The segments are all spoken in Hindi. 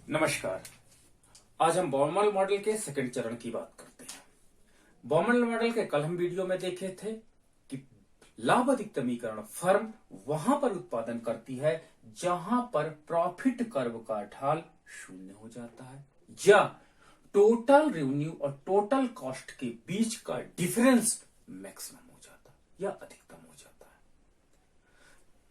नमस्कार। आज हम बाउमल मॉडल के सेकंड चरण की बात करते हैं। बाउमल मॉडल के कल हम वीडियो में देखे थे कि लाभ अधिकतमीकरण फर्म वहां पर उत्पादन करती है जहां पर प्रॉफिट कर्व का ढाल शून्य हो जाता है या टोटल रेवेन्यू और टोटल कॉस्ट के बीच का डिफरेंस मैक्सिमम हो जाता है या अधिकतम हो जाता है।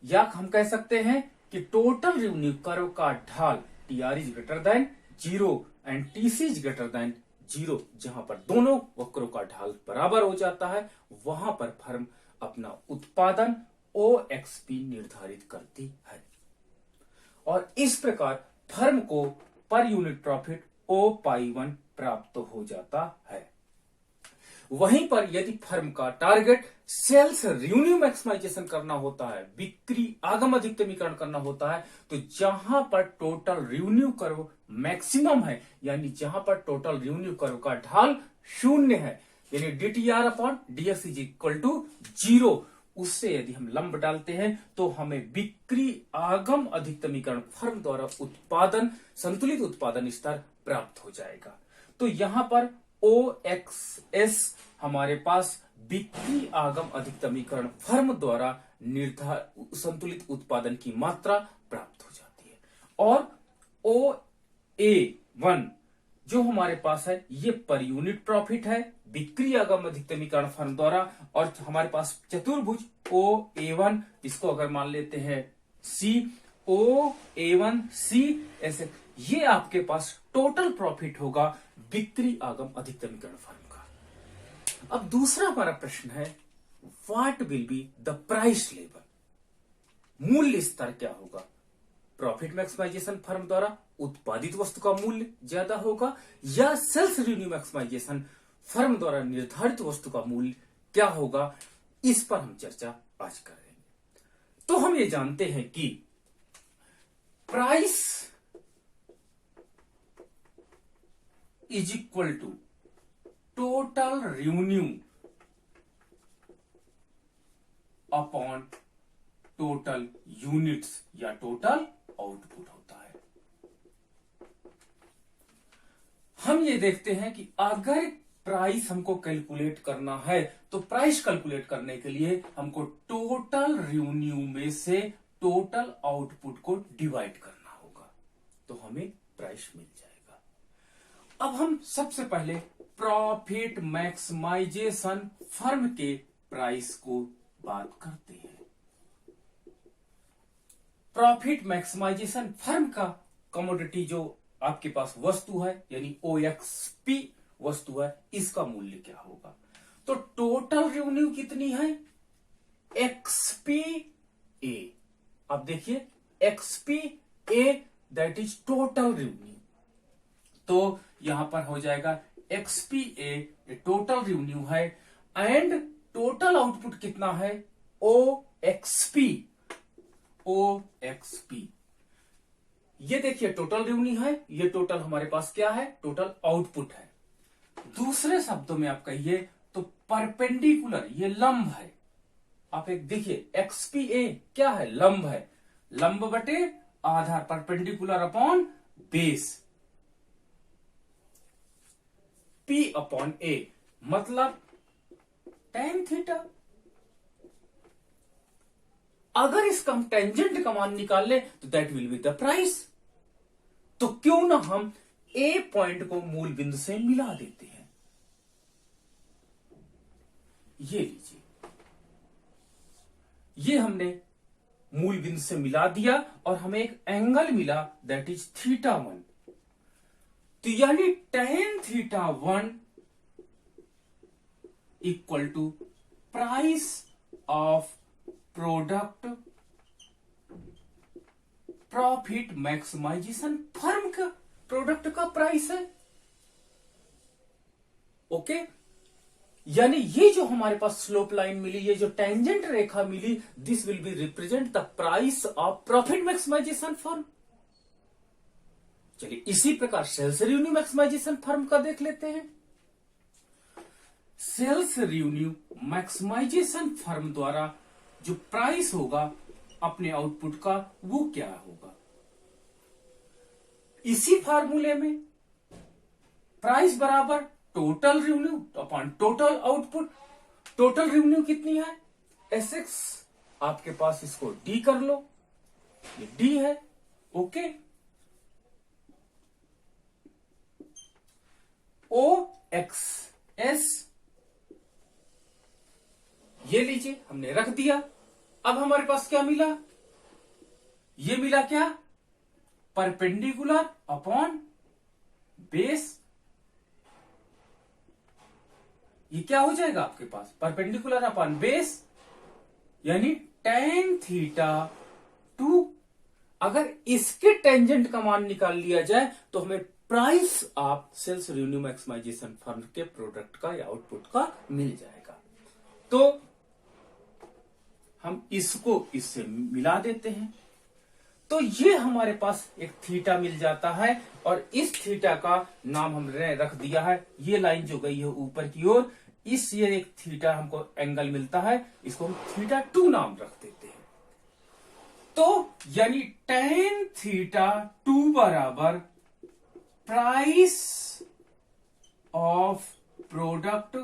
या हम कह सकते हैं कि टोटल रेवेन्यू कर्व का ढाल TR is greater then 0 and TC is greater then 0, जहां पर दोनों वक्रों का ढाल बराबर हो जाता है वहां पर फर्म अपना उत्पादन OXP निर्धारित करती है और इस प्रकार फर्म को पर यूनिट प्रॉफिट O/1 प्राप्त हो जाता है। वहीं पर यदि फर्म का टारगेट सेल्स रेवेन्यू मैक्सिमाइजेशन करना होता है, बिक्री आगम अधिकतमीकरण करना होता है, तो जहां पर टोटल रेवेन्यू कर्व मैक्सिमम है यानी जहां पर टोटल रेवेन्यू कर्व का ढाल शून्य है यानी DTR/DS इज इक्वल टू 0, उससे यदि हम लंब डालते हैं तो हमें बिक्री आगम अधिकतमीकरण फर्म द्वारा उत्पादन संतुलित उत्पादन स्तर प्राप्त हो जाएगा। तो यहां पर OXS हमारे पास बिक्री आगम अधिकतमीकरण फर्म द्वारा निर्धारित संतुलित उत्पादन की मात्रा प्राप्त हो जाती है और OA1 जो हमारे पास है ये पर यूनिट प्रॉफिट है बिक्री आगम अधिकतमीकरण फर्म द्वारा और हमारे पास चतुर्भुज OA1 इसको अगर मान लेते हैं C OA1C ऐसे ये आपके पास टोटल प्रॉफिट होगा बिक्री आगम अधिकतमीकरण फर्म का। अब दूसरा हमारा प्रश्न है what will be the price level, मूल्य स्तर क्या होगा। प्रॉफिट मैक्सिमाइजेशन फर्म द्वारा उत्पादित वस्तु का मूल्य ज्यादा होगा या सेल्स रेवेन्यू मैक्सिमाइजेशन फर्म द्वारा निर्धारित वस्तु का मूल्य क्या होगा, इस पर हम चर्चा आज करेंगे। तो हम ये जानते हैं कि price is equal to total revenue upon total units या टोटल आउटपुट होता है। हम ये देखते हैं कि अगर प्राइस हमको कैलकुलेट करना है तो प्राइस कैलकुलेट करने के लिए हमको टोटल रेवेन्यू में से टोटल आउटपुट को डिवाइड करना होगा तो हमें प्राइस मिल जाएगा। अब हम सबसे पहले प्रॉफिट मैक्सिमाइजेशन फर्म के प्राइस को बात करते हैं। प्रॉफिट मैक्सिमाइजेशन फर्म का कमोडिटी जो आपके पास वस्तु है यानी OXP वस्तु है इसका मूल्य क्या होगा। तो टोटल रेवेन्यू कितनी है XPA। अब देखिए XPA that is total revenue, तो यहां पर हो जाएगा XPA टोटल रेवेन्यू है एंड टोटल आउटपुट कितना है OXP। ये देखिए टोटल रेवेन्यू है, ये टोटल हमारे पास क्या है टोटल आउटपुट है। दूसरे शब्दों में आप कहिए तो परपेंडिकुलर ये लंब है। आप एक देखिए XPA क्या है लंब है, लंब बटे आधार परपेंडिकुलर अपॉन बेस P/A मतलब tan थीटा। अगर इसका हम टेंजेंट का मान निकाल ले तो that will be the price. तो क्यों ना हम A पॉइंट को मूल बिंदु से मिला देते हैं। ये लीजिए ये हमने मूल बिंदु से मिला दिया और हमें एक एंगल मिला दैट इज θ1। तो यानी tan θ1 equal to price of product profit maximisation firm का प्रोडक्ट का प्राइस है। ओके यानी ये जो हमारे पास स्लोप लाइन मिली, ये जो टेंजेंट रेखा मिली, this will be represent the price of profit maximisation firm. चलिए इसी प्रकार सेल्स रेवेन्यू मैक्सिमाइजेशन फर्म का देख लेते हैं। सेल्स रेवेन्यू मैक्सिमाइजेशन फर्म द्वारा जो प्राइस होगा अपने आउटपुट का वो क्या होगा। इसी फार्मूले में प्राइस बराबर total revenue upon total output. Total revenue कितनी है? एसएक्स। आपके पास इसको डी कर लो, ये डी है। ओके, ओ एक्स एस ये लीजिए, हमने रख दिया। अब हमारे पास क्या मिला? ये मिला क्या? Perpendicular upon base. ये क्या हो जाएगा आपके पास? परपेंडिकुलर अपॉन बेस यानी tan थीटा 2। अगर इसके टेंजेंट का मान निकाल लिया जाए तो हमें price of sales revenue maximisation firm के प्रोडक्ट का या आउटपुट का मिल जाएगा। तो हम इसको इससे मिला देते हैं, तो ये हमारे पास एक थीटा मिल जाता है और इस थीटा का नाम हमने रख दिया है। ये लाइन जो गई है ऊपर की ओर, इस ये एक थीटा हमको एंगल मिलता है, इसको हम थीटा 2 नाम रख देते हैं। तो यानी tan थीटा 2 बराबर price of product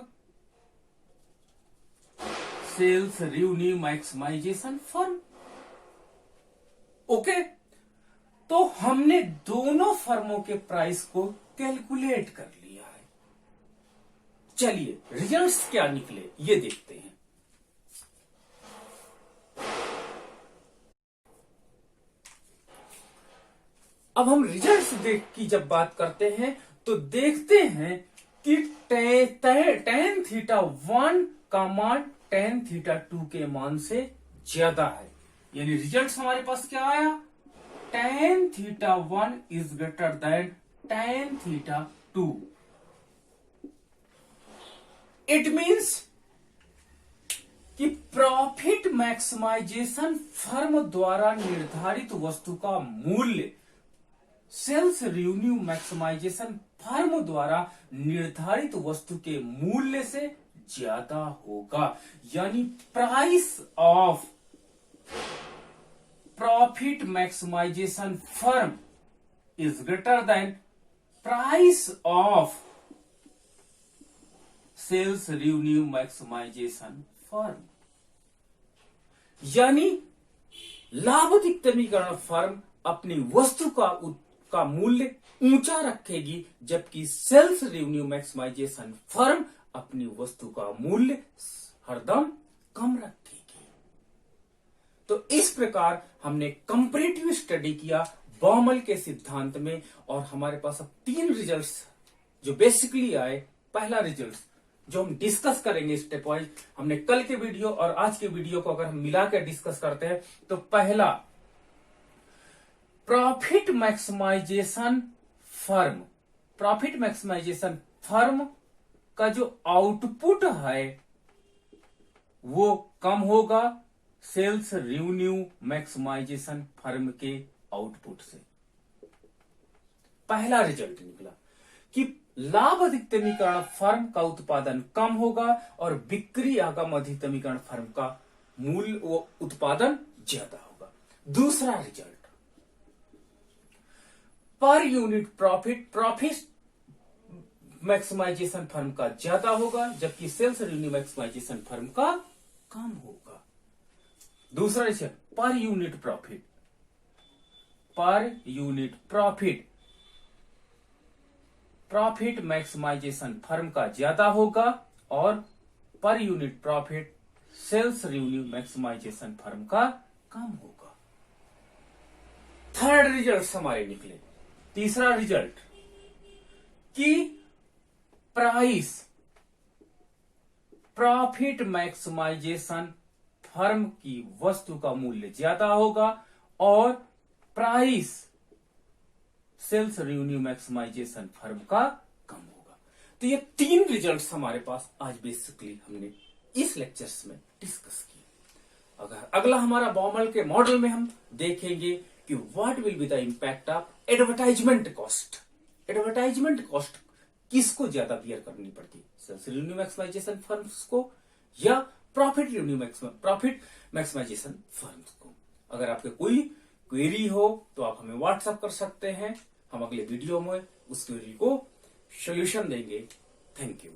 sales revenue maximisation firm. Okay, तो हमने दोनों फर्मों के प्राइस को कैलकुलेट कर लिया है। चलिए रिजल्ट्स क्या निकले ये देखते हैं। अब हम रिजल्ट्स देख की जब बात करते हैं तो देखते हैं कि tan थीटा 1 का मान tan थीटा 2 के मान से ज्यादा है। यानी रिजल्ट्स हमारे पास क्या आया? tan theta 1 is greater then tan theta 2। It means कि प्रॉफिट मैक्सिमाइजेशन फर्म द्वारा निर्धारित वस्तु का मूल्य सेल्स रेवेन्यू मैक्सिमाइजेशन फर्म द्वारा निर्धारित वस्तु के मूल्य से ज्यादा होगा। यानी price of profit maximisation firm is greater than price of sales revenue maximisation firm. यानी लाभ अधिकतमीकरण फर्म अपनी वस्तु का मूल्य ऊंचा रखेगी, जबकि सेल्स रेवेन्यू मैक्सिमाइजेशन फर्म अपनी वस्तु का मूल्य हरदम कम रखेगी। तो इस प्रकार हमने कंपैरेटिव स्टडी किया बॉमल के सिद्धांत में, और हमारे पास अब 3 रिजल्ट्स जो बेसिकली आए। पहला रिजल्ट जो हम डिस्कस करेंगे स्टेप वाइज, हमने कल के वीडियो और आज के वीडियो को अगर हम मिलाकर डिस्कस करते हैं तो पहला, प्रॉफिट मैक्सिमाइजेशन फर्म का जो आउटपुट है वो कम होगा सेल्स रेवेन्यू मैक्सिमाइजेशन फर्म के आउटपुट से। पहला रिजल्ट निकला कि लाभ अधिकतमीकरण फर्म का उत्पादन कम होगा और बिक्री आगम अधिकतमीकरण फर्म का मूल्य वो उत्पादन ज्यादा होगा। दूसरा रिजल्ट, पर यूनिट प्रॉफिट मैक्सिमाइजेशन फर्म का ज्यादा होगा, जबकि सेल्स रेवेन्यू मैक्सिमाइजेशन फर्म का कम होगा। दूसरा रिजल्ट, पर यूनिट प्रॉफिट मैक्सिमाइजेशन फर्म का ज्यादा होगा और per unit profit sales revenue maximisation firm का कम होगा। थर्ड रिजल्ट हमारे निकले। तीसरा रिजल्ट कि प्राइस प्रॉफिट मैक्सिमाइजेशन फर्म की वस्तु का मूल्य ज्यादा होगा और price sales revenue maximisation firm का कम होगा। तो ये 3 रिजल्ट्स हमारे पास आज बेसिकली हमने इस लेक्चर्स में डिस्कस किए। अगर अगला हमारा बॉमल के मॉडल में हम देखेंगे कि what will be the impact of advertisement cost किसको ज्यादा बियर करनी पड़ती, सेल्स रेवेन्यू मैक्सिमाइजेशन फर्म्स को या प्रॉफिट मैक्सिमाइजेशन फर्म्स को। अगर आपके कोई क्वेरी हो तो आप हमें व्हाट्सएप कर सकते हैं। हम अगले वीडियो में उस क्वेरी को सोल्यूशन देंगे। Thank you.